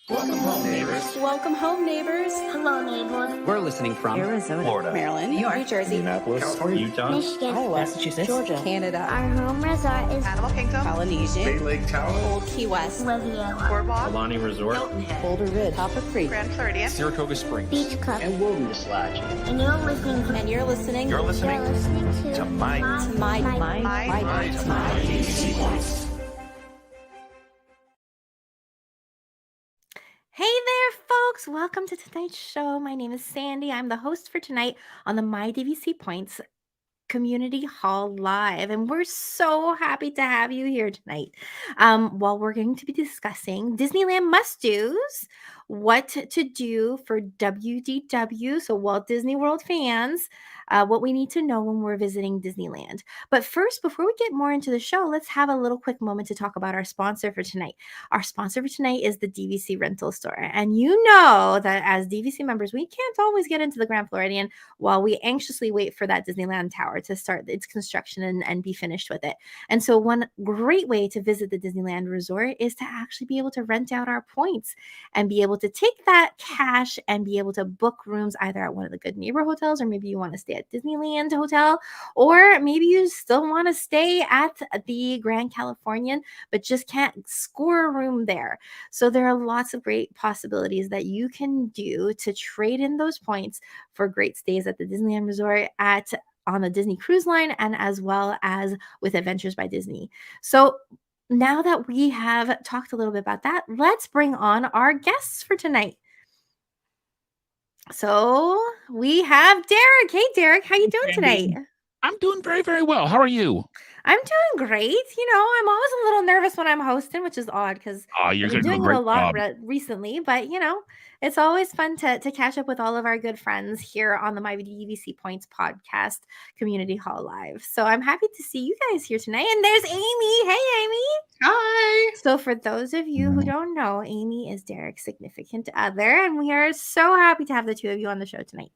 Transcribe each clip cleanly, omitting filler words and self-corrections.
Welcome home, neighbors. Welcome home, neighbors. Hello, neighbors. We're listening from Arizona, Florida, Maryland, New York, New Jersey, Indianapolis, California, Utah, Michigan, Iowa, Massachusetts, Georgia, Canada, our home resort is Animal Kingdom, Polynesian, State Lake Tahoe, Old Key West, Riviera, Boardwalk, Alani Resort, Boulder Ridge, Copper Creek, Grand Floridian, Saratoga Springs, Beach Club, and Wilderness Lodge. and you're listening to You're listening to my Hey there, folks. Welcome to tonight's show. My name is Sandy. I'm the host for tonight on the My DVC Points Community Hall Live, and we're so happy to have you here tonight. While we're going to be discussing Disneyland Must Do's, what to do for WDW, so Walt Disney World fans, what we need to know when we're visiting Disneyland. But first, before we get more into the show, let's have a little quick moment to talk about our sponsor for tonight. Our sponsor for tonight is the DVC Rental Store, and you know that as DVC members, we can't always get into the Grand Floridian while we anxiously wait for that Disneyland Tower to start its construction and be finished with it. And so one great way to visit the Disneyland Resort is to actually be able to rent out our points and be able to take that cash and be able to book rooms either at one of the Good Neighbor hotels, or maybe you want to stay at Disneyland Hotel, or maybe you still want to stay at the Grand Californian, but just can't score a room there. So there are lots of great possibilities that you can do to trade in those points for great stays at the Disneyland Resort, on the Disney Cruise Line, and as well as with Adventures by Disney. So now that we have talked a little bit about that, let's bring on our guests for tonight. So we have Derek. Hey, Derek, how you doing tonight? I'm doing very, very well. How are you? I'm doing great. You know, I'm always a little nervous when I'm hosting, which is odd because You're I've been going to do a doing it great a lot job. recently. But, you know, it's always fun to catch up with all of our good friends here on the My DVC Points podcast Community Hall Live. So I'm happy to see you guys here tonight. And there's Amy. Hey, Amy. Hi. So for those of you who don't know, Amy is Derek's significant other, and we are so happy to have the two of you on the show tonight.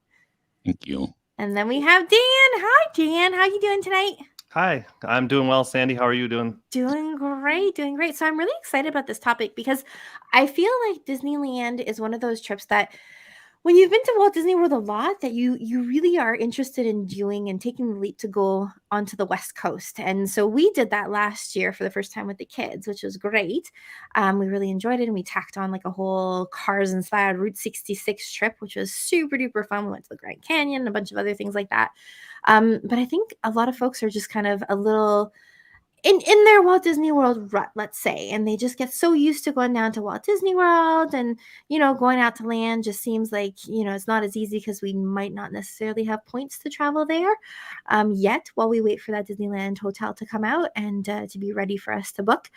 Thank you. And then we have Dan. Hi, Dan. How you doing tonight? Hi, I'm doing well. Sandy, how are you doing? Doing great. So I'm really excited about this topic because I feel like Disneyland is one of those trips that when you've been to Walt Disney World a lot, that you really are interested in doing and taking the leap to go onto the West Coast. And so we did that last year for the first time with the kids, which was great. We really enjoyed it, and we tacked on like a whole Cars-inspired Route 66 trip, which was super duper fun. We went to the Grand Canyon and a bunch of other things like that. But I think a lot of folks are just kind of a little in their Walt Disney World rut, let's say, and they just get so used to going down to Walt Disney World, and, you know, going out to land just seems like, you know, it's not as easy because we might not necessarily have points to travel there yet, while we wait for that Disneyland hotel to come out and to be ready for us to book.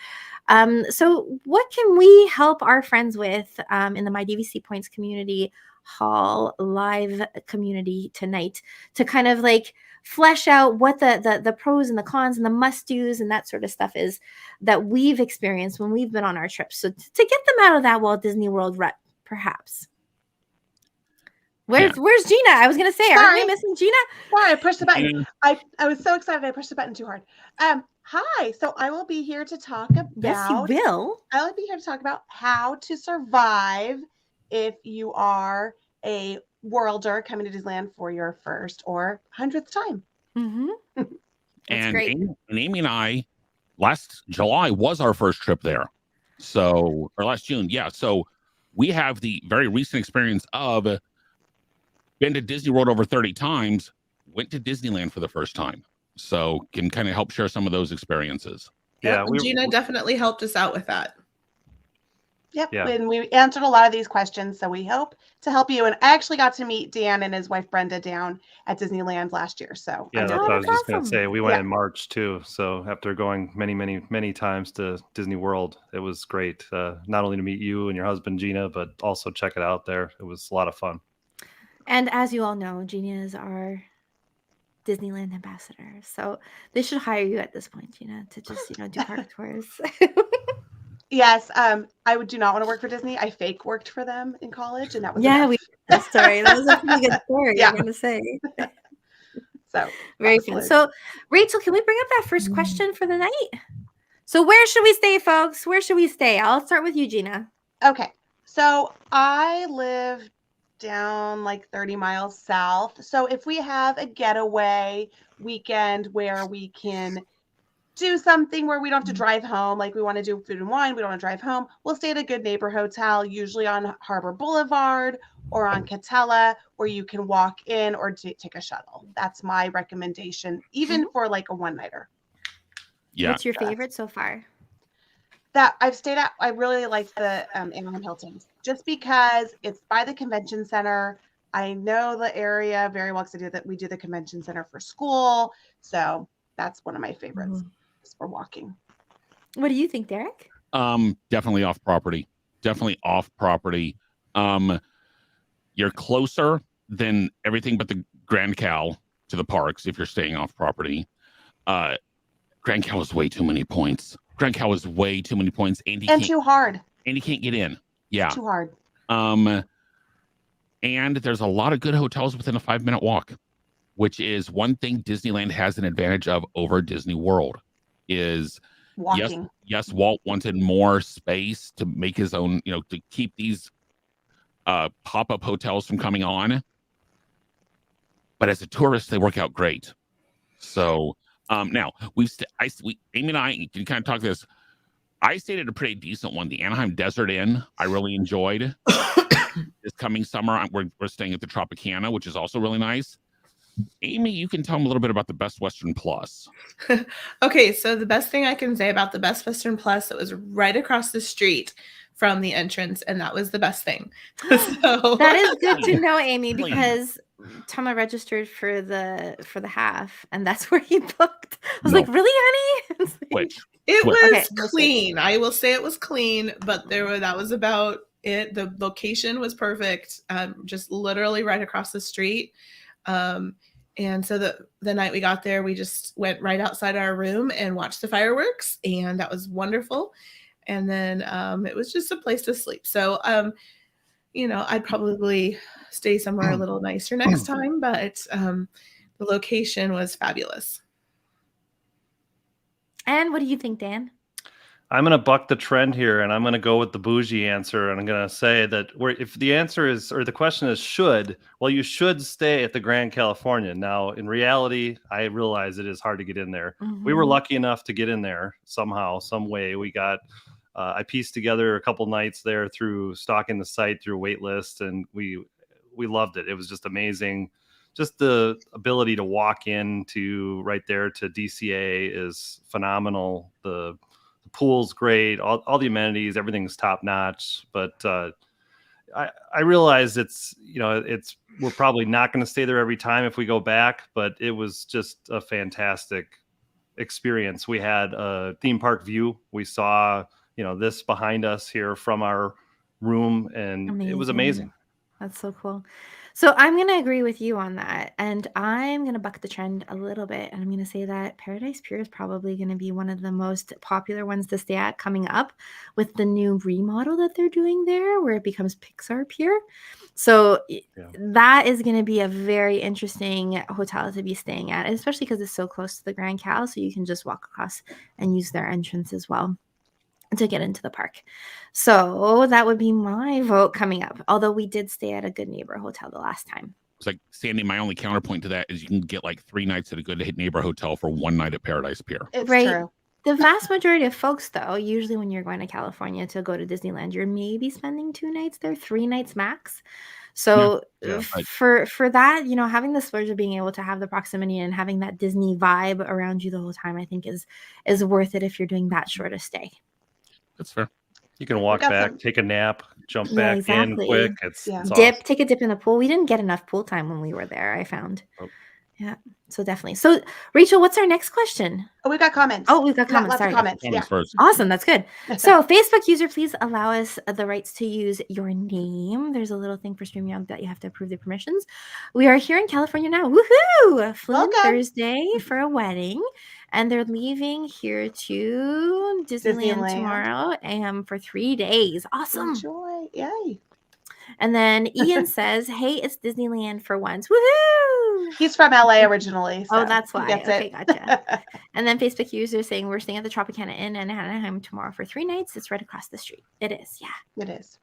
So what can we help our friends with in the My DVC Points Community Hall Live community tonight to kind of like flesh out what the pros and the cons and the must-dos and that sort of stuff is that we've experienced when we've been on our trips. So to get them out of that Walt Disney World rut, perhaps. Where's Gina? I was gonna say, are we missing Gina? Sorry, I pushed the button. I was so excited I pushed the button too hard. Hi. So I will be here to talk about. Yes, you will. I will be here to talk about how to survive if you are a worlder coming to Disneyland for your first or 100th time. Mm-hmm. And great. Amy and I, last July was our first trip there. So, or last June. Yeah. So we have the very recent experience of been to Disney World over 30 times, went to Disneyland for the first time. So can kind of help share some of those experiences. Yeah, Gina definitely helped us out with that. Yep. Yeah. And we answered a lot of these questions, so we hope to help you. And I actually got to meet Dan and his wife Brenda down at Disneyland last year. So yeah, I that's know what I was just going awesome. to say. We went Yeah. in March too. So after going many times to Disney World, it was great. Not only to meet you and your husband, Gina, but also check it out there. It was a lot of fun. And as you all know, Gina is our Disneyland ambassador. So they should hire you at this point, Gina, to just, you know, do park tours. Yes, I do not want to work for Disney. I fake worked for them in college, and that was Yeah, enough. that story. That was a pretty good story, Yeah. I'm going to say. So Very fun. So, Rachel, can we bring up that first question for the night? So where should we stay, folks? Where should we stay? I'll start with you, Gina. okay, So I live down like 30 miles south. So if we have a getaway weekend where we can do something where we don't have to drive home, like we want to do food and wine, we don't want to drive home, we'll stay at a good neighbor hotel, usually on Harbor Boulevard or on Catella, where you can walk in or take a shuttle. That's my recommendation, even for like a one-nighter. Yeah. What's your favorite so far? That I've stayed at, I really like the Anaheim Hilton, just because it's by the convention center. I know the area very well because we do the convention center for school. So that's one of my favorites for walking. What do you think, Derek? Definitely off property. Definitely off property. You're closer than everything but the Grand Cal to the parks if you're staying off property. Grand Cal is way too many points. Grand Cal is way too many points. And too hard. And you can't get in. Yeah. It's too hard. And there's a lot of good hotels within a 5-minute walk, which is one thing Disneyland has an advantage of over Disney World is walking. Yes, Walt wanted more space to make his own, to keep these pop-up hotels from coming on. But as a tourist, they work out great. So now Amy and I can kind of talk this. I stayed at a pretty decent one, the Anaheim Desert Inn. I really enjoyed. This coming summer, we're staying at the Tropicana, which is also really nice. Amy, you can tell them a little bit about the Best Western Plus. Okay, so the best thing I can say about the Best Western Plus, it was right across the street from the entrance, and that was the best thing. So That is good to know, Amy, because Tama registered for the half, and that's where he booked. I was like, really, honey? Which? It was Okay. clean. I will say it was clean, but that was about it. The location was perfect, just literally right across the street. And so the night we got there, we just went right outside our room and watched the fireworks, and that was wonderful. And then it was just a place to sleep. So, I'd probably stay somewhere a little nicer next time, but the location was fabulous. And what do you think, Dan? I'm going to buck the trend here, and I'm going to go with the bougie answer. And I'm going to say that if the answer is, or the question is you should stay at the Grand California. Now, in reality, I realize it is hard to get in there. Mm-hmm. We were lucky enough to get in there somehow, some way. We got, I pieced together a couple nights there through stalking the site through wait list, and we loved it. It was just amazing. Just the ability to walk into right there to DCA is phenomenal. The pool's great. All the amenities, everything's top notch. But I realize we're probably not going to stay there every time if we go back. But it was just a fantastic experience. We had a theme park view. We saw this behind us here from our room, and It was amazing. That's so cool. So I'm going to agree with you on that. And I'm going to buck the trend a little bit. And I'm going to say that Paradise Pier is probably going to be one of the most popular ones to stay at coming up with the new remodel that they're doing there, where it becomes Pixar Pier. So that is going to be a very interesting hotel to be staying at, especially because it's so close to the Grand Cal. So you can just walk across and use their entrance as well to get into the park. So that would be my vote coming up. Although we did stay at a Good Neighbor hotel the last time. It's like, Sandy, my only counterpoint to that is you can get like 3 nights at a Good Neighbor hotel for 1 night at Paradise Pier. It's right. True. The vast majority of folks, though, usually when you're going to California to go to Disneyland, you're maybe spending 2 nights there, 3 nights max. So for that, having the splurge of being able to have the proximity and having that Disney vibe around you the whole time, I think is worth it if you're doing that short a stay. That's fair. You can walk back, take a nap, jump back in quick. It's awesome. Take a dip in the pool. We didn't get enough pool time when we were there, I found. Oh. Yeah, so definitely. So, Rachel, what's our next question? Oh, we got comments. Oh, we've got comments. Lots of comments. Yeah. First. Awesome. That's good. So, Facebook user, please allow us the rights to use your name. There's a little thing for StreamYard that you have to approve the permissions. We are here in California now. Woohoo! Flew in Thursday for a wedding. And they're leaving here to Disneyland tomorrow for 3 days. Awesome. Enjoy. Yay. And then Ian says, hey, it's Disneyland for once. Woohoo! He's from LA originally. So that's why. Okay, it. Gotcha. And then Facebook user saying, we're staying at the Tropicana Inn in Anaheim tomorrow for 3 nights. It's right across the street. It is. Yeah. It is.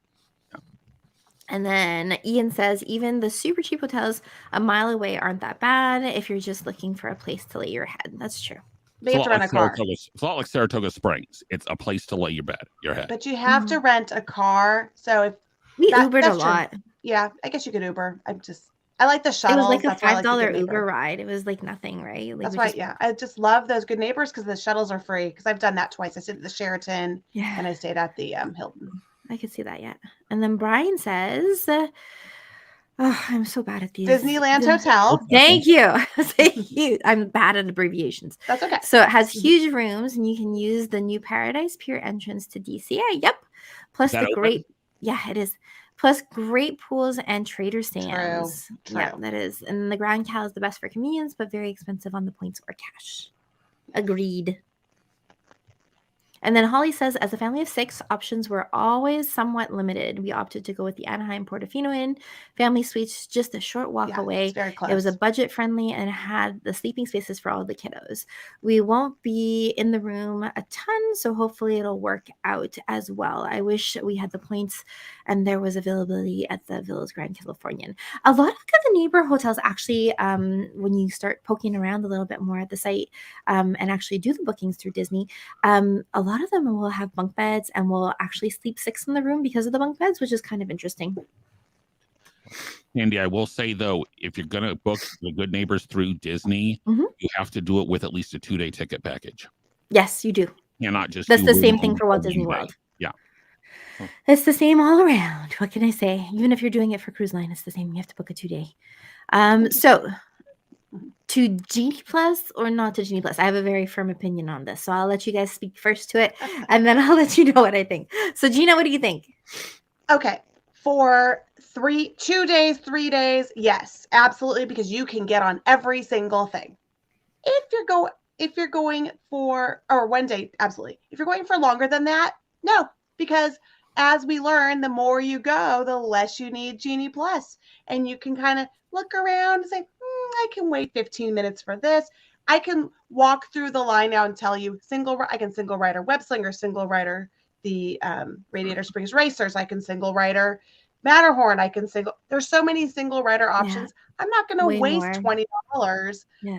And then Ian says, even the super cheap hotels a mile away aren't that bad if you're just looking for a place to lay your head. That's true. But you have to rent a car. It's a lot like Saratoga Springs. It's a place to lay your head. But you have to rent a car. So if We Ubered a that's true. lot. Yeah, I guess you could Uber. I like the It shuttles. was like a That's why I like the $5 Good Neighbor. Uber ride. It was like nothing, right? Like That's we right. just- Yeah, I just love those Good Neighbors because the shuttles are free. Because I've done that twice. I stayed at the Sheraton Yeah, and I stayed at the Hilton. I could see that yet. And then Brian says, oh, I'm so bad at these. Disneyland Hotel. Thank you. Thank you. I'm bad at abbreviations. That's okay. So it has huge rooms, and you can use the new Paradise Pier entrance to DCA. Yep. Plus That the open? great, yeah, it is. Plus great pools and Trader Sam's. True. Yeah, that is. And the Grand Cal is the best for convenience, but very expensive on the points or cash. Agreed. And then Holly says, as a family of 6, options were always somewhat limited. We opted to go with the Anaheim Portofino Inn family suites, just a short walk Yeah, away. it's very close. It was a budget friendly and had the sleeping spaces for all the kiddos. We won't be in the room a ton, so hopefully it'll work out as well. I wish we had the points and there was availability at the Villas Grand Californian. A lot of the neighbor hotels actually, when you start poking around a little bit more at the site and actually do the bookings through Disney, a lot of them will have bunk beds and will actually sleep 6 in the room because of the bunk beds, which is kind of interesting. Andy, I will say though, if you're gonna book the Good Neighbors through Disney, you have to do it with at least a 2-day ticket package. Yes, you do. You're not just That's do the room same thing only for Walt one Disney day. World. Yeah. It's the same all around. What can I say? Even if you're doing it for cruise line, it's the same. You have to book a 2-day. So to Genie Plus or not to Genie Plus? I have a very firm opinion on this. So I'll let you guys speak first to it and then I'll let you know what I think. So Gina, what do you think? Okay. For 2 days, 3 days, yes, absolutely, because you can get on every single thing. If you're going for, or 1 day, absolutely. If you're going for longer than that, no, because as we learn, the more you go, the less you need Genie Plus, and you can kind of look around and say, I can wait 15 minutes for this. I can walk through the line now and tell you I can single rider Web Slinger, single rider the Radiator Springs Racers. I can single rider Matterhorn. There's so many single rider options. Yeah. I'm not going to waste $20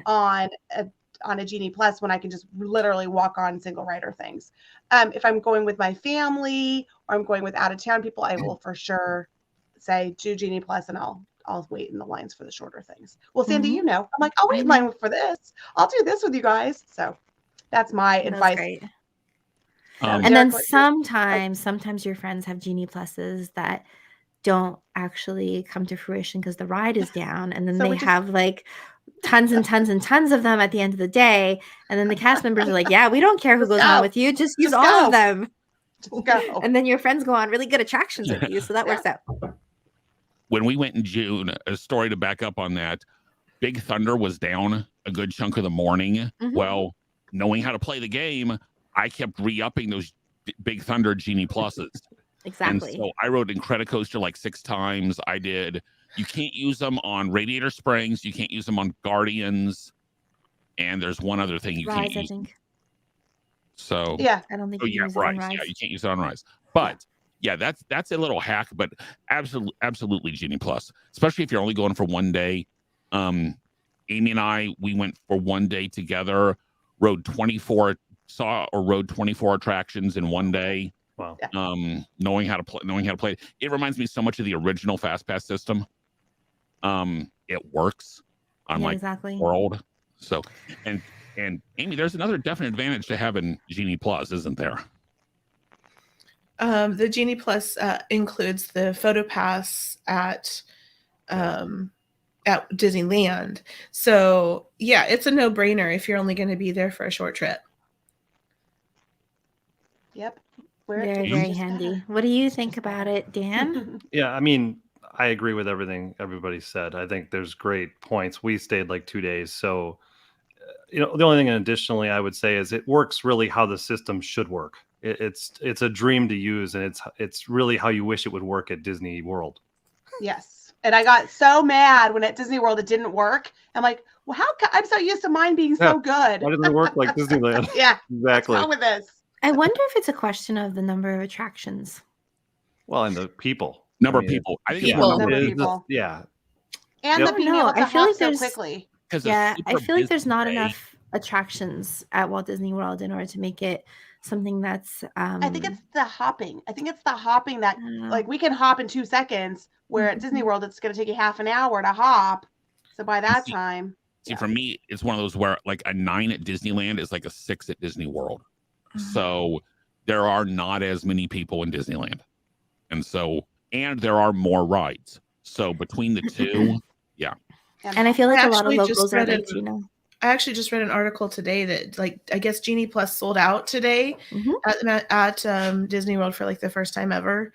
on a Genie Plus when I can just literally walk on single rider things. If I'm going with my family or I'm going with out of town people, I will for sure say do Genie Plus and I'll wait in the lines for the shorter things. Well, Sandy, you know, I'm like, I'll wait in line for this. I'll do this with you guys. So that's my advice. Great. And then sometimes your friends have Genie Pluses that don't actually come to fruition because the ride is down, and then they have like tons and tons and tons of them at the end of the day, and then the cast members are like, yeah, we don't care who goes on with you, just use all of them. Just go. And then your friends go on really good attractions with you, so that works out. When we went in June, a story to back up on that, Big Thunder was down a good chunk of the morning. Well, knowing how to play the game, I kept re-upping those Big Thunder Genie Pluses. Exactly. And so I rode Incredicoaster like 6 times. You can't use them on Radiator Springs. You can't use them on Guardians. And there's one other thing you can't use. I think. So yeah, I don't think you can use it on Rise. Yeah, you can't use it on Rise. But yeah, that's a little hack, but absolutely Genie Plus, especially if you're only going for 1 day. Amy and I, we went for 1 day together, rode 24 attractions in 1 day. Wow. Knowing how to play. It reminds me so much of the original FastPass system. It works on World. So and Amy, there's another definite advantage to having Genie Plus, isn't there? The Genie Plus includes the photo pass at Disneyland. So yeah, it's a no-brainer if you're only going to be there for a short trip. Yep. Very, very handy. What do you think about it, Dan? Yeah, I mean, I agree with everything everybody said. I think there's great points. We stayed like 2 days. So, the only thing additionally I would say is it works really how the system should work. It's a dream to use, and it's really how you wish it would work at Disney World. Yes. And I got so mad when at Disney World it didn't work. I'm like, well, I'm so used to mine being so good. Why doesn't it work like Disneyland? Yeah. Exactly. What's wrong with this? I wonder if it's a question of the number of attractions. Well, and the people. Number I of mean, people. I think yeah, it's more Number of number it is people. yeah. And Yep. the being No, able to I feel hop like so there's quickly. because yeah, I feel like there's not day, enough attractions at Walt Disney World in order to make it something that's I think it's the hopping. I think it's the hopping that like we can hop in 2 seconds, where at Disney World it's going to take you half an hour to hop. So by that time, See, for me, it's one of those where like a 9 at Disneyland is like a 6 at Disney World. So there are not as many people in Disneyland. And there are more rides. So between the two, yeah. and I feel like a lot of actually just locals are read like an- Gina. I actually just read an article today that, like, I guess Genie Plus sold out today at Disney World for like the first time ever,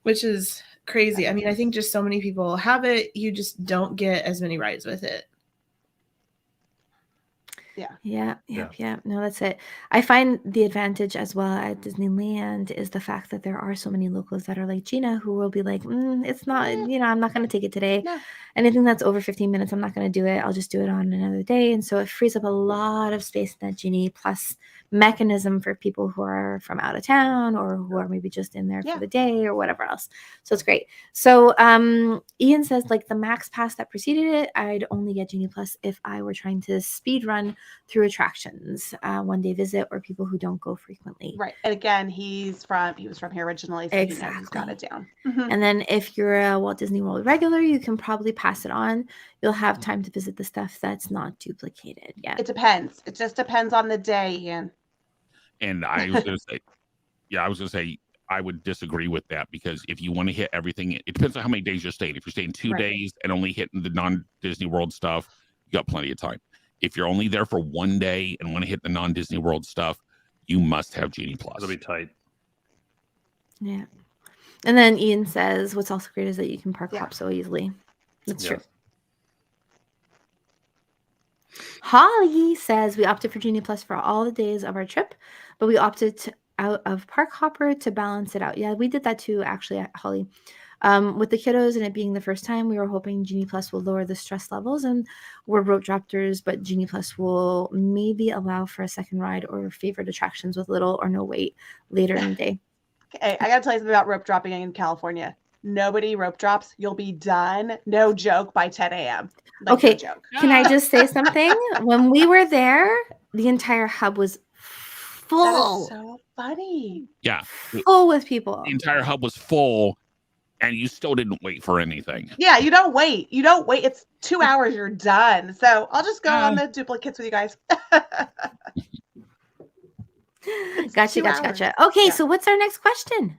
which is crazy. I mean, I think just so many people have it, you just don't get as many rides with it. Yeah. No, that's it. I find the advantage as well at Disneyland is the fact that there are so many locals that are like Gina, who will be like, it's not, I'm not going to take it today. No. Anything that's over 15 minutes, I'm not going to do it. I'll just do it on another day. And so it frees up a lot of space in that Genie Plus mechanism for people who are from out of town or who are maybe just in there for the day or whatever else. So it's great. So Ian says, like, the max pass that preceded it, I'd only get Genie Plus if I were trying to speed run through attractions, one day visit, or people who don't go frequently. Right. And again, he was from here originally, so he knows he's got it down. And then if you're a Walt Disney World regular, you can probably pass it on. You'll have time to visit the stuff that's not duplicated yet. It depends. It just depends on the day, Ian. And I was going to say, I would disagree with that, because if you want to hit everything, it depends on how many days you're staying. If you're staying 2 days and only hitting the non-Disney World stuff, you got plenty of time. If you're only there for 1 day and want to hit the non-Disney World stuff, you must have Genie Plus. It'll be tight. Yeah. And then Ian says, what's also great is that you can park hop so easily. That's true. Holly says, we opted for Genie Plus for all the days of our trip, but we opted out of Park Hopper to balance it out. Yeah, we did that too, actually, Holly. With the kiddos and it being the first time, we were hoping Genie Plus will lower the stress levels, and we're rope droppers, but Genie Plus will maybe allow for a second ride or favorite attractions with little or no wait later in the day. Okay, I gotta tell you something about rope dropping in California. Nobody rope drops. You'll be done. No joke by 10 a.m. Like, okay, no joke. Can I just say something? When we were there, the entire hub was full. That is so funny. Yeah. Full with people. The entire hub was full, and you still didn't wait for anything. Yeah, you don't wait. It's 2 hours, you're done. So I'll just go on the duplicates with you guys. Gotcha. Okay, so what's our next question?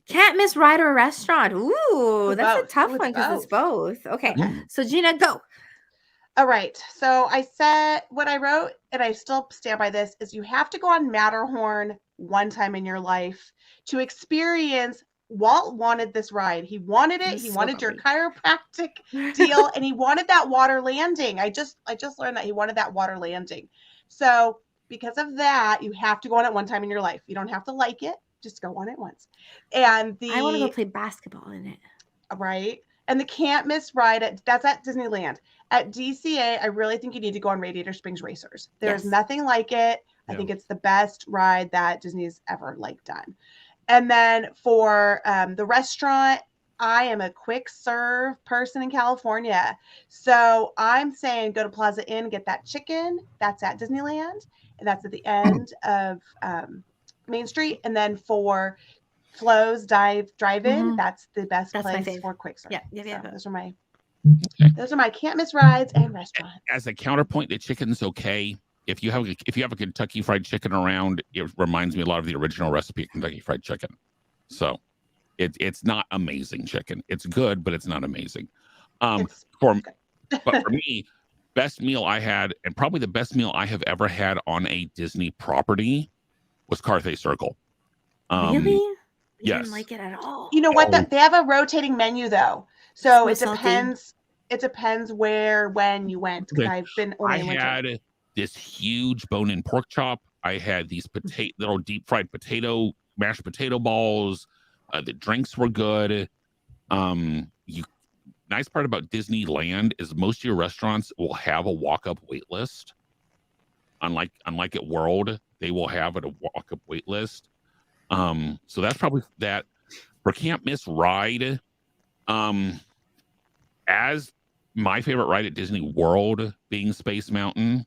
Can't miss ride or restaurant. Ooh, that's a tough one because it's both. Okay, so Gina, go. All right. So I said what I wrote, and I still stand by this, is you have to go on Matterhorn one time in your life to experience. Walt wanted this ride. He wanted it. He wanted your chiropractic deal, and he wanted that water landing. I just learned that he wanted that water landing. So because of that, you have to go on it one time in your life. You don't have to like it. Just go on it once. And I want to go play basketball in it. Right. And the can't miss ride that's at Disneyland. At DCA, I really think you need to go on Radiator Springs Racers. There's nothing like it. I think it's the best ride that Disney's ever done. And then for the restaurant, I am a quick serve person in California. So I'm saying go to Plaza Inn, get that chicken. That's at Disneyland. And that's at the end of Main Street. And then for Flo's Drive-In, that's the best place for quick serve. Yeah. So those are my can't miss rides and restaurants. As a counterpoint, the chicken's okay. If you have a Kentucky Fried Chicken around, it reminds me a lot of the original recipe of Kentucky Fried Chicken. So it's not amazing chicken. It's good, but it's not amazing. But for me, best meal I had, and probably the best meal I have ever had on a Disney property, was Carthay Circle. Really? Yes. Didn't like it at all. You know what? They have a rotating menu though, so it depends. It depends when you went. Because I've been. I had this huge bone-in pork chop. I had these little deep fried mashed potato balls. The drinks were good. Nice part about Disneyland is most of your restaurants will have a walk-up wait list. Unlike at World, they will have a walk-up wait list. So that's probably that. For can't miss ride, as my favorite ride at Disney World being Space Mountain,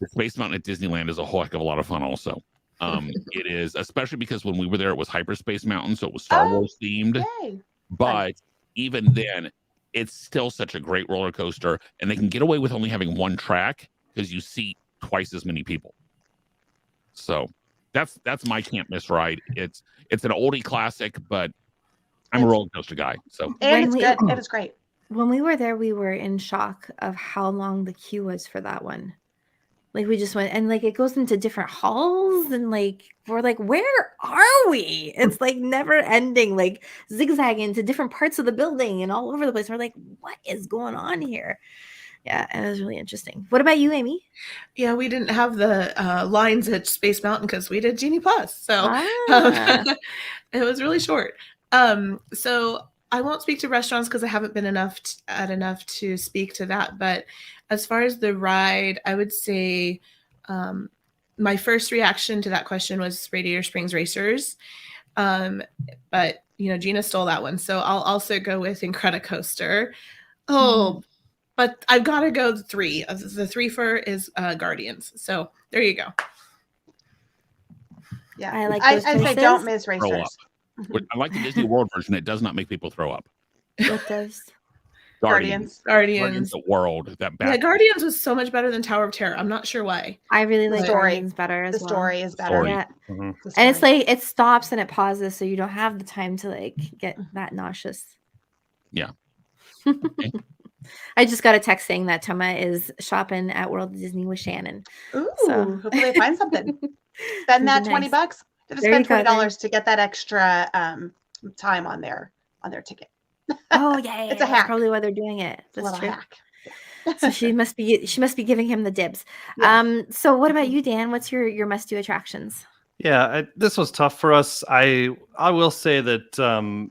the Space Mountain at Disneyland is a whole heck of a lot of fun also. It is, especially because when we were there, it was Hyperspace Mountain, so it was Star Wars themed. Yay. But even then, it's still such a great roller coaster, and they can get away with only having one track because you seat twice as many people. So that's my can't miss ride. It's an oldie classic, but I'm a roller coaster guy. So And it's good. It is great. When we were there, we were in shock of how long the queue was for that one. Like we just went and like it goes into different halls and like we're like, where are we? It's like never ending, like zigzagging to different parts of the building and all over the place. We're like, what is going on here? Yeah, it was really interesting. What about you, Amy? Yeah, we didn't have the lines at Space Mountain because we did Genie Plus, so it was really short. So I won't speak to restaurants because I haven't been enough to speak to that. But as far as the ride, I would say my first reaction to that question was Radiator Springs Racers. But Gina stole that one, so I'll also go with Incredicoaster. But I've got to go the three. The three for is Guardians. So there you go. Yeah, I like I those say choices. don't miss Throw up. racers. I like the Disney World version. It does not make people throw up. What does? Guardians. Guardians of the World. That back. Yeah, Guardians was so much better than Tower of Terror. I'm not sure why. I really The like story. Guardians better as The well. story is better. Story. Yeah. Mhm. The And it's story. like it stops and it pauses, so you don't have the time to like get that nauseous. Yeah. I just got a text saying that Toma is shopping at World Disney with Shannon. Ooh, So- hopefully they find something. Spend that Nice. $20. Just There you spend go, $20 to get that extra time on their ticket. Oh yeah, It's a that's hack. probably why they're doing it. It's a That's little true. hack. So she must be giving him the dibs. Yes. So what about you, Dan? What's your must do attractions? Yeah, this was tough for us. I will say that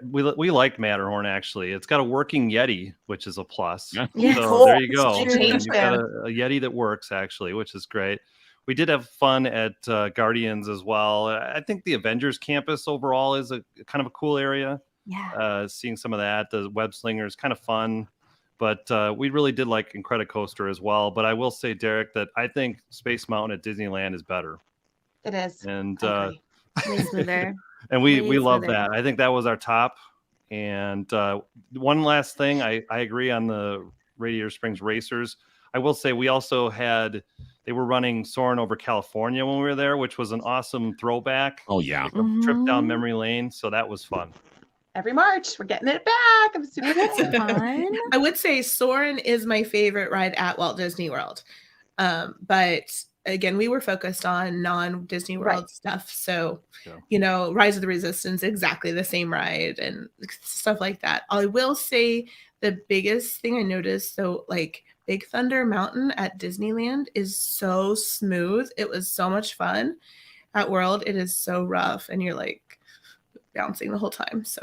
we liked Matterhorn actually. It's got a working Yeti, which is a plus. Yeah. Yes. So Cool. there you go. They And changed you've got them. a Yeti that works actually, which is great. We did have fun at Guardians as well. I think the Avengers campus overall is a kind of a cool area. Yeah. Seeing some of that, the web slinger is kind of fun. But we really did like Incredicoaster as well. But I will say, Derek, that I think Space Mountain at Disneyland is better. It is. And I agree. Way smoother. and we Way love smoother. that. I think that was our top. And one last thing, I agree on the Radiator Springs Racers. I will say we also they were running Soarin' Over California when we were there, which was an awesome throwback. Oh yeah. Like a trip down Mhm. memory lane. So that was fun. Every March, we're getting it back. I'm super excited. Fun. I would say Soarin' is my favorite ride at Walt Disney World. But again, we were focused on non-Disney World Right. stuff. So, Yeah. Rise of the Resistance, exactly the same ride and stuff like that. I will say the biggest thing I noticed, so like Big Thunder Mountain at Disneyland is so smooth. It was so much fun. At World, it is so rough and you're like bouncing the whole time. So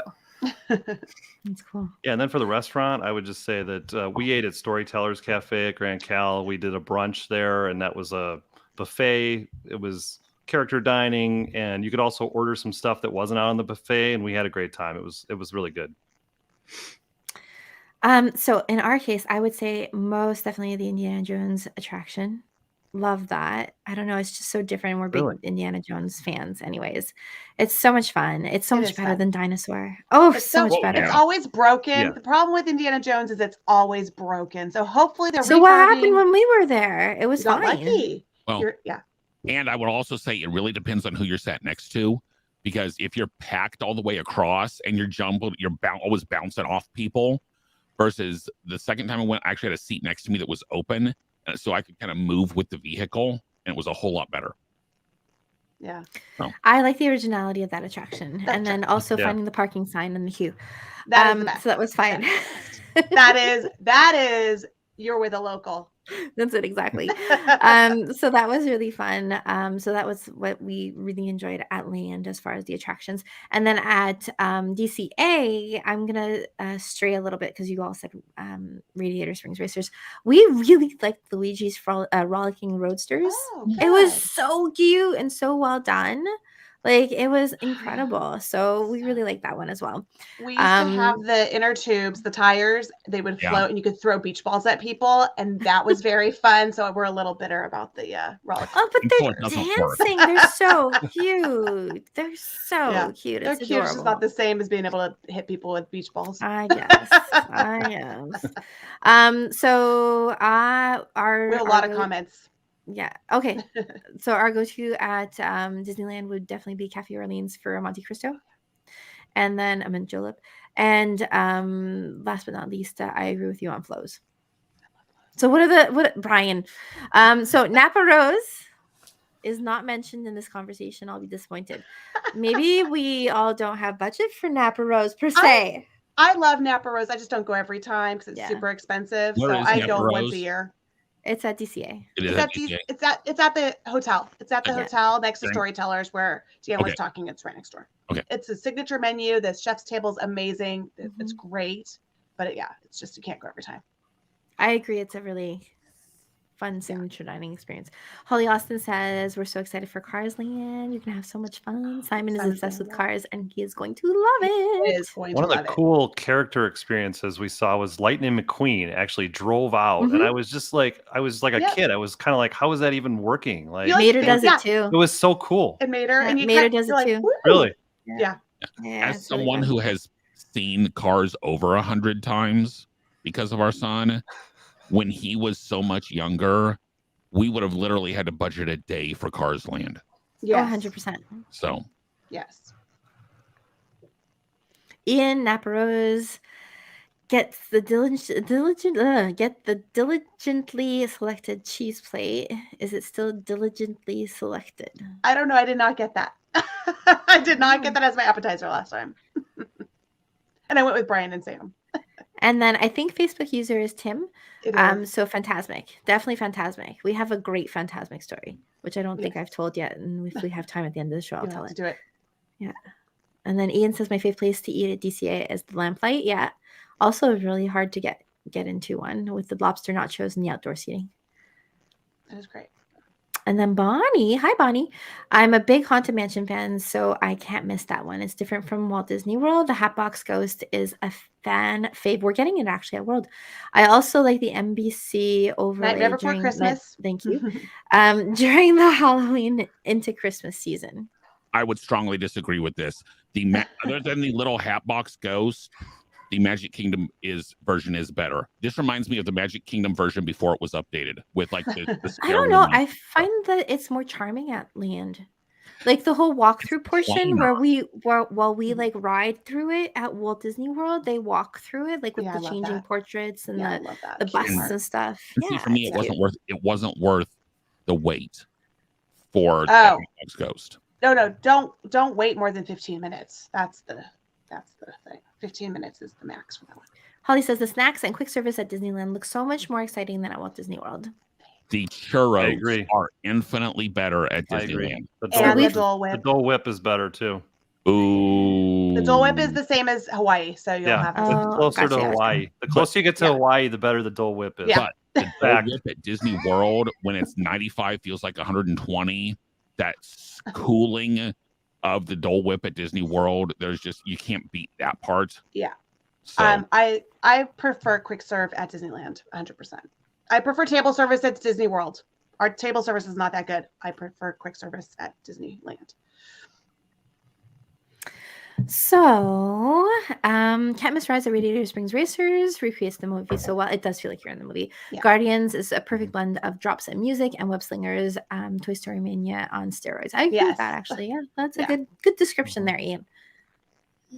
That's cool. Yeah, and then for the restaurant, I would just say that we ate at Storytellers Cafe at Grand Cal. We did a brunch there, and that was a buffet. It was character dining, and you could also order some stuff that wasn't out on the buffet, and we had a great time. It was really good. So in our case, I would say most definitely the Indiana Jones attraction. Love that. I don't know. It's just so different. We're big Really? Indiana Jones fans, anyways. It's so much fun. It's so It much is better fun. than Dinosaur. Oh, It's so much well, better. It's always broken. Yeah. The problem with Indiana Jones is it's always broken. So hopefully they're So what happened refurbing. when we were there? It was You got fine. lucky. Well, Yeah. and I would also say it really depends on who you're sat next to, because if you're packed all the way across and you're jumbled, you're always bouncing off people. Versus the second time I went, I actually had a seat next to me that was open, so I could kind of move with the vehicle, and it was a whole lot better. Yeah. I like the originality of that attraction, That's and then also Yeah. finding the parking sign in the queue. That is the best. So that was fine. That is you're with a local. That's it exactly. So that was really fun. So that was what we really enjoyed at Land as far as the attractions. And then at DCA, I'm gonna stray a little bit because you all said Radiator Springs Racers. We really liked Luigi's Rollicking Roadsters. Oh, It was good. so cute and so well done. Like it was incredible. So we really like that one as well. We used to have the inner tubes, the tires, they would float and you could throw beach balls at people. And that was very fun. So we're a little bitter about the roller coaster. Oh, but Until it they're doesn't work. dancing. They're so cute. They're so cute. They're It's cute. It's just adorable. not the same as being able to hit people with beach balls. I guess. So our We have a lot of comments. Yeah. Okay. So our go-to at Disneyland would definitely be Cafe Orleans for Monte Cristo, and then I'm in Julep, and last but not least, I agree with you on flows. So what Brian? So Napa Rose is not mentioned in this conversation. I'll be disappointed. Maybe we all don't have budget for Napa Rose per se. I love Napa Rose. I just don't go every time because it's super expensive. Where so is I Napa go Rose? once a year. It's at DCA. It's at the hotel. It's at the hotel next to Okay. Storytellers where Deanna was Okay. talking. It's right next door. Okay. It's a signature menu. The chef's table is amazing. It's great. But it's just you can't go every time. I agree. It's a really fun signature dining experience. Holly Austin says, we're so excited for Cars Land. You're going to have so much fun. Simon is obsessed with cars and he is going to love it. One of the cool character experiences we saw was Lightning McQueen actually drove out, and I was just like, a kid. I was kind of like, how is that even working? Like Mater does it too. It was so cool. And Mater, and you Mater does it like, too. Woo! Really? Yeah. As someone who has seen Cars over 100 times because of our son, when he was so much younger, we would have literally had to budget a day for Cars Land. Yeah, 100%. So yes. Ian Naparose gets the diligently selected cheese plate. Is it still diligently selected? I don't know. I did not get that. I did not get that as my appetizer last time. And I went with Brian and Sam. And then I think Facebook user is Tim. It is. So Phantasmic, definitely Phantasmic. We have a great Phantasmic story, which I don't think I've told yet. And if we have time at the end of the show, I'll tell it. Do it. Yeah. And then Ian says my favorite place to eat at DCA is the Lamplight. Yeah. Also really hard to get into one with the lobster nachos and the outdoor seating. That is great. And then Bonnie, hi Bonnie. I'm a big Haunted Mansion fan, so I can't miss that one. It's different from Walt Disney World. The Hatbox Ghost is a fan fave. We're getting it actually at World. I also like the NBC overlay Nightmare Before Christmas. Thank you. During the Halloween into Christmas season. I would strongly disagree with this. Other than the little Hatbox Ghost, the Magic Kingdom version is better. This reminds me of the Magic Kingdom version before it was updated with like the I don't know. I find that it's more charming at Land. Like the whole walkthrough portion where while we like ride through it at Walt Disney World, they walk through it like with the changing portraits and the busts and stuff. See, for me, it wasn't worth the wait for Hatbox Ghost. No, don't wait more than 15 minutes. That's the thing. 15 minutes is the max for that one. Holly says the snacks and quick service at Disneyland look so much more exciting than at Walt Disney World. The churros are infinitely better at Disneyland. The Dole Whip. The Dole Whip is better too. Ooh. The Dole Whip is the same as Hawaii, so you'll have it's closer to Hawaii. The closer you get to Hawaii, the better the Dole Whip is. But the Dole Whip at Disney World, when it's 95, feels like 120. That cooling of the Dole Whip at Disney World, you can't beat that part. Yeah. So I prefer quick serve at Disneyland 100%. I prefer table service at Disney World. Our table service is not that good. I prefer quick service at Disneyland. So, Can't Miss Rise at Radiator Springs Racers recreates the movie so well. It does feel like you're in the movie. Yeah. Guardians is a perfect blend of drops and music, and Web Slingers, Toy Story Mania on steroids. I agree with that, actually. Yeah, that's a good description there, Ian.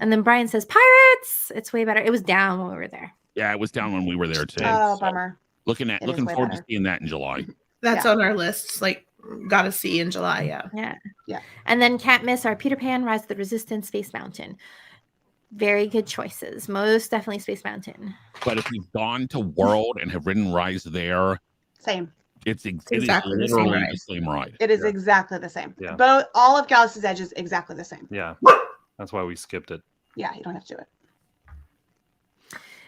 And then Brian says, Pirates! It's way better. It was down when we were there. Yeah, it was down when we were there, too. Oh, bummer. Looking forward to seeing that in July. That's on our lists. Like, gotta see in July. Yeah. And then can't miss our Peter Pan, Rise of the Resistance, Space Mountain. Very good choices. Most definitely Space Mountain. But if you've gone to World and have ridden Rise there, same. It is literally the same ride. It is exactly the same. Yeah. All of Galaxy's Edge is exactly the same. Yeah. That's why we skipped it. Yeah, you don't have to do it.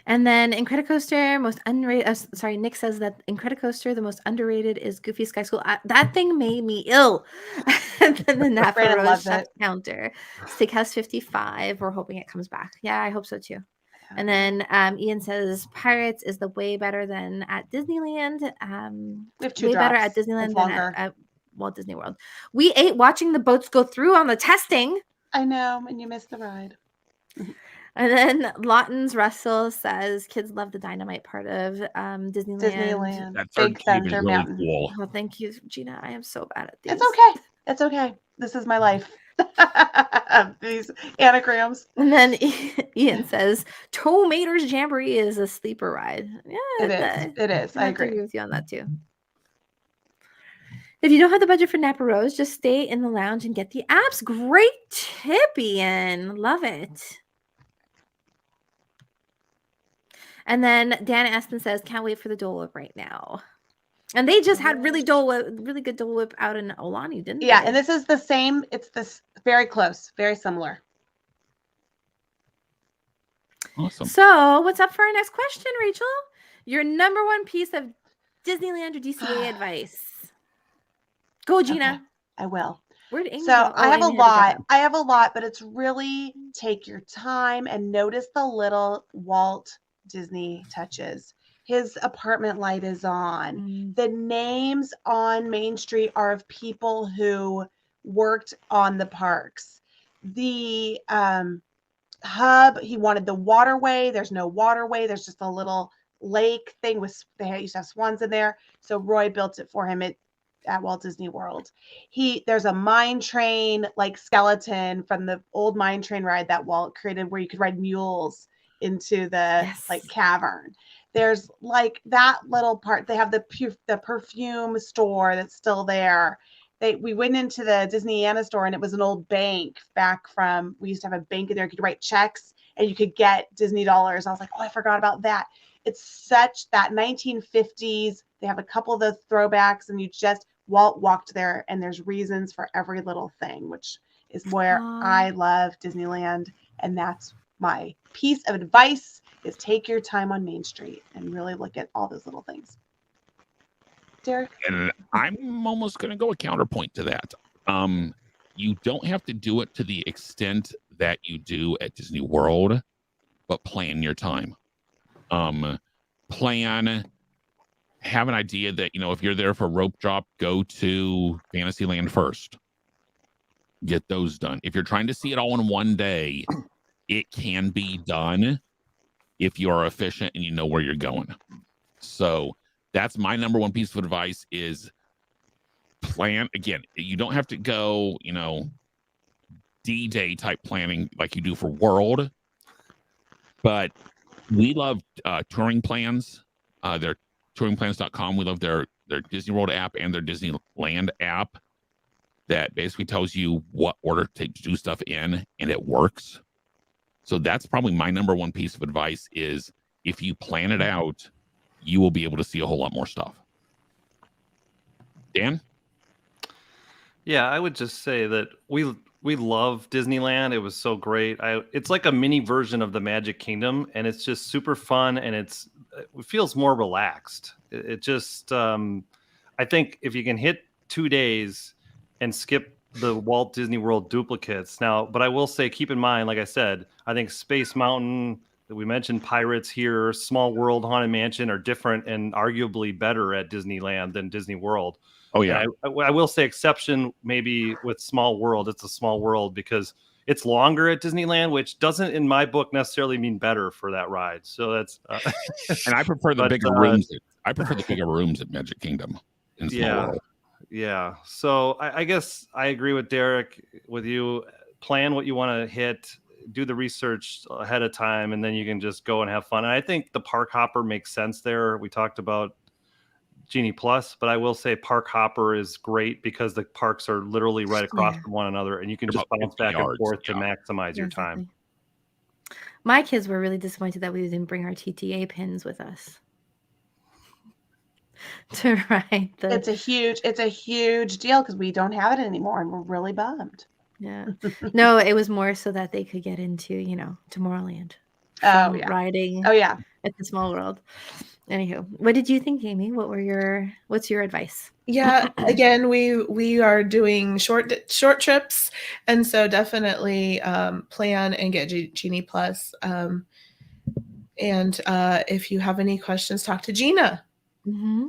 And then Incredicoaster, most underrated. Sorry, Nick says that Incredicoaster, the most underrated is Goofy Sky School. That thing made me ill. And then the Napa Brandon Rose loves Chef it. Counter, Steakhouse 55. We're hoping it comes back. Yeah, I hope so too. And then Ian says Pirates is the way better than at Disneyland. We have 2 Way better drops. at Disneyland It's than longer. at Walt Disney World. We ate watching the boats go through on the testing. I know, and you missed the ride. And then Lawton's Russell says kids love the dynamite part of Disneyland. Disneyland. That third Big cube is Thunder really Mountain. cool. Oh, thank you, Gina. I am so bad at these. It's okay. It's okay. This is my life. These anagrams. And then Ian says Tow Mater's Jamboree is a sleeper ride. Yeah, It is. It is. I have to agree. with you on that too. If you don't have the budget for Napa Rose, just stay in the lounge and get the apps. Great tip, Ian. Love it. And then Dan Aston says, can't wait for the Dole Whip right now. And they just had really good Dole Whip out in Olani, didn't they? Yeah, and this is the same. It's this very close, very similar. Awesome. So what's up for our next question, Rachel? Your number one piece of Disneyland or DCA advice. Go, Gina. Okay, I will. Where did Amy So go? I have a Amy had to get lot. them. I have a lot, but it's really take your time and notice the little Walt Disney touches. His apartment light is on. The names on Main Street are of people who worked on the parks. The hub, he wanted the waterway. There's no waterway. There's just a little lake thing with, they used to have swans in there. So Roy built it for him at Walt Disney World. There's a mine train like skeleton from the old mine train ride that Walt created where you could ride mules into the like cavern. There's like that little part. They have the perfume store that's still there. We went into the Disneyana store and it was an old bank back from, we used to have a bank in there. You could write checks and you could get Disney dollars. I was like, oh, I forgot about that. It's such that 1950s. They have a couple of those throwbacks and Walt walked there and there's reasons for every little thing, which is where I love Disneyland. And that's my piece of advice is take your time on Main Street and really look at all those little things. Derek? And I'm almost going to go a counterpoint to that. You don't have to do it to the extent that you do at Disney World, but plan your time. Have an idea that, if you're there for rope drop, go to Fantasyland first. Get those done. If you're trying to see it all in one day, it can be done if you are efficient and you know where you're going. So that's my number one piece of advice is plan. Again, you don't have to go, D-Day type planning like you do for World, but we love touring plans. They're touringplans.com. We love their Disney World app and their Disneyland app that basically tells you what order to do stuff in, and it works. So that's probably my number one piece of advice is if you plan it out, you will be able to see a whole lot more stuff. Dan? Yeah, I would just say that we love Disneyland. It was so great. It's like a mini version of the Magic Kingdom, and it's just super fun, and it feels more relaxed. It just, I think if you can hit 2 days and skip the Walt Disney World duplicates now, but I will say, keep in mind, like I said, I think Space Mountain, that we mentioned Pirates here, Small World, Haunted Mansion are different and arguably better at Disneyland than Disney World. Oh, yeah. I will say exception maybe with Small World. It's a Small World because it's longer at Disneyland, which doesn't, in my book, necessarily mean better for that ride. So that's and I prefer the bigger rooms. I prefer the bigger rooms at Magic Kingdom in Small World. Yeah. So I guess I agree with Derek, with you. Plan what you want to hit, do the research ahead of time, and then you can just go and have fun. And I think the Park Hopper makes sense there. We talked about Genie Plus, but I will say Park Hopper is great because the parks are literally right across from one another, and you can just bounce back and forth to maximize your time. My kids were really disappointed that we didn't bring our TTA pins with us to ride. It's a huge deal because we don't have it anymore, and we're really bummed. Yeah. No, it was more so that they could get into, Tomorrowland. Oh, from yeah. riding Oh, yeah. It's a Small World. Anywho, what did you think, Amy? What's your advice? Yeah, again, we are doing short trips, and so definitely plan and get Genie Plus. And if you have any questions, talk to Gina. Mm-hmm.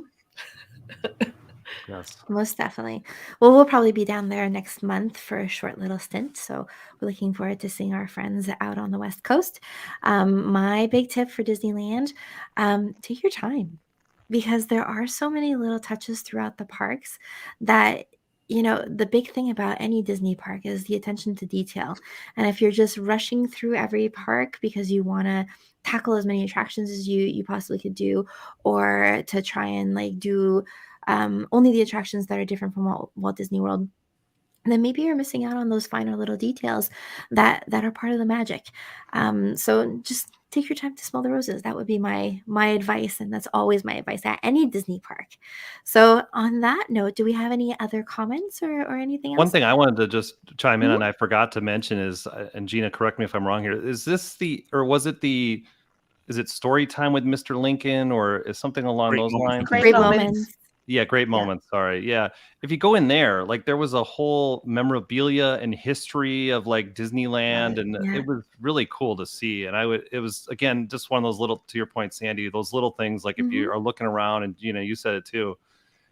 Yes. Most definitely. Well, we'll probably be down there next month for a short little stint. So we're looking forward to seeing our friends out on the West Coast. My big tip for Disneyland, take your time, because there are so many little touches throughout the parks that, the big thing about any Disney park is the attention to detail. And if you're just rushing through every park because you want to tackle as many attractions as you possibly could do, or to try and do only the attractions that are different from Walt Disney World, then maybe you're missing out on those finer little details that are part of the magic. So just take your time to smell the roses. That would be my advice, and that's always my advice at any Disney park. So on that note, do we have any other comments or anything else? One thing I wanted to just chime in Mhm. on, I forgot to mention is, and Gina, correct me if I'm wrong here, is it story time with Mr. Lincoln, or is something along Great those moments lines? with Great Great moments. moments. Yeah, great moments. Sorry. Yeah. If you go in there, there was a whole memorabilia and history of Disneyland, and Yeah. it was really cool to see. And it was, again, just one of those little, to your point, Sandy, those little things, if you are looking around and, you said it too,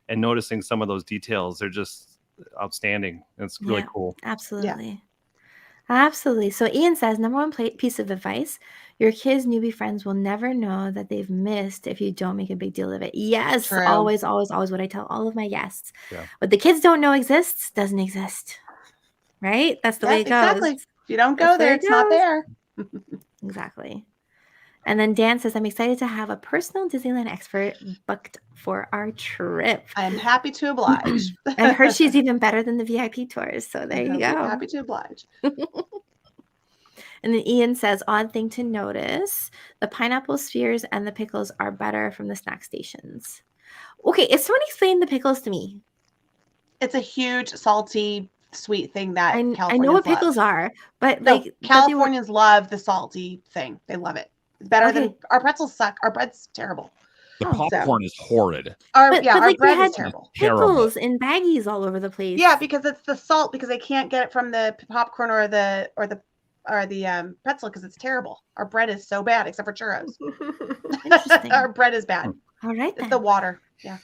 and noticing some of those details, they're just outstanding. It's really Yeah, cool. absolutely. Absolutely. So Ian says, number one piece of advice, your kids' newbie friends will never know that they've missed if you don't make a big deal of it. Yes, True. always, always, always what I tell all of my guests. Yeah. What the kids don't know exists doesn't exist. Right? That's the way it goes. Exactly. If you don't That's go the way there, it it's not goes. there. Exactly. And then Dan says, I'm excited to have a personal Disneyland expert booked for our trip. I'm happy to oblige. I've heard she's even better than the VIP tours. So there you go. Happy to oblige. And then Ian says, odd thing to notice, the pineapple spheres and the pickles are better from the snack stations. Okay, if someone explained the pickles to me. It's a huge, salty, sweet thing that I Californians know what love. pickles are, but No, Californians love the salty thing. They love it. It's better than our pretzels suck. Our bread's terrible. The popcorn is horrid. Our but bread they is had terrible. pickles in baggies all over the place. Yeah, because it's the salt, because they can't get it from the popcorn or the pretzel, because it's terrible. Our bread is so bad, except for churros. Interesting. Our bread is bad. All right, it's then. the water. Yeah.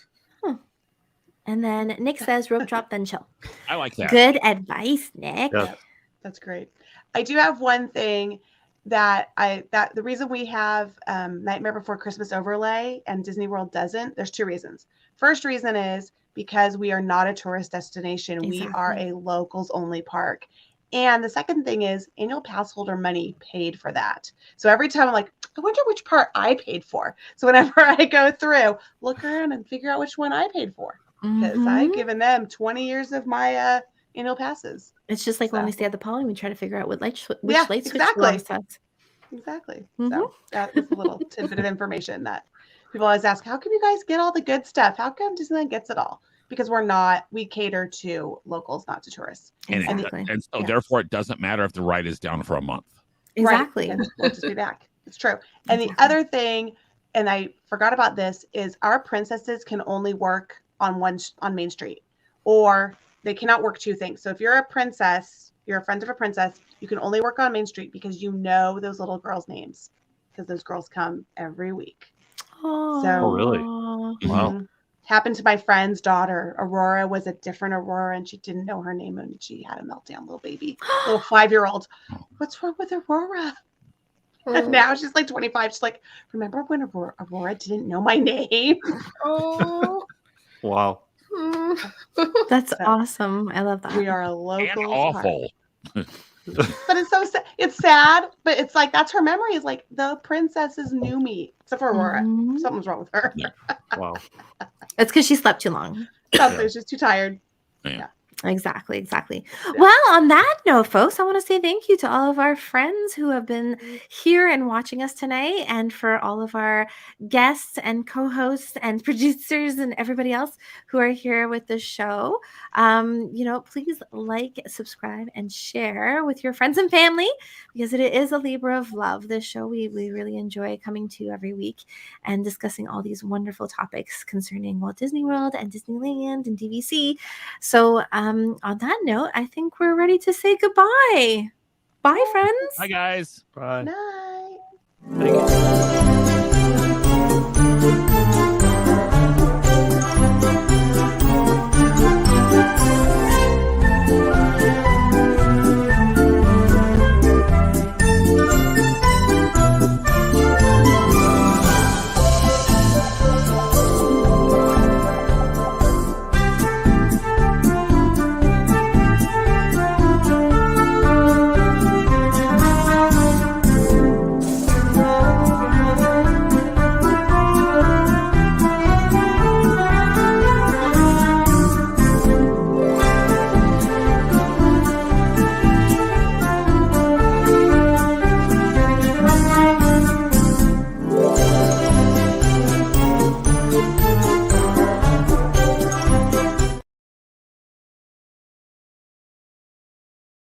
And then Nick says, rope drop, then chill. I like that. Good advice, Nick. Yeah. That's great. I do have one thing that the reason we have Nightmare Before Christmas overlay and Disney World doesn't, there's two reasons. First reason is because we are not a tourist destination. Exactly. We are a locals only park. And the second thing is annual pass holder money paid for that. So every time I'm like, I wonder which part I paid for. So whenever I go through, look around and figure out which one I paid for. Because I've given them 20 years of my annual passes. It's just like when we stay at the Poly, we try to figure out which light switch exactly. belongs to us. Exactly. So that was a little tidbit of information that people always ask, how come you guys get all the good stuff? How come Disneyland gets it all? Because we cater to locals, not to tourists. Exactly. And so therefore it doesn't matter if the ride is down for a month. Exactly. Right. We'll just be back. It's true. And the other thing, and I forgot about this, is our princesses can only work on Main Street, or they cannot work two things. So if you're a princess, you're a friend of a princess, you can only work on Main Street because you know those little girls' names, because those girls come every week. Oh, really? Wow. Happened to my friend's daughter. Aurora was a different Aurora, and she didn't know her name, and she had a meltdown, little baby, little 5-year-old. What's wrong with Aurora? And now she's like 25. She's like, remember when Aurora didn't know my name? Oh. Wow. That's awesome. I love that. We are a local. Awful. But it's so sad. It's sad, but it's like that's her memory. Is like the princesses knew me, except for Aurora. Something's wrong with her. Wow. It's because she slept too long. Something. She's too tired. Yeah. Exactly. Well, on that note, folks, I want to say thank you to all of our friends who have been here and watching us tonight, and for all of our guests and co-hosts and producers and everybody else who are here with the show. Please like, subscribe, and share with your friends and family, because it is a labor of love. This show we really enjoy coming to every week and discussing all these wonderful topics concerning Walt Disney World and Disneyland and DVC. So on that note, I think we're ready to say goodbye. Bye, friends. Hi, guys. Bye. Night. Thank you.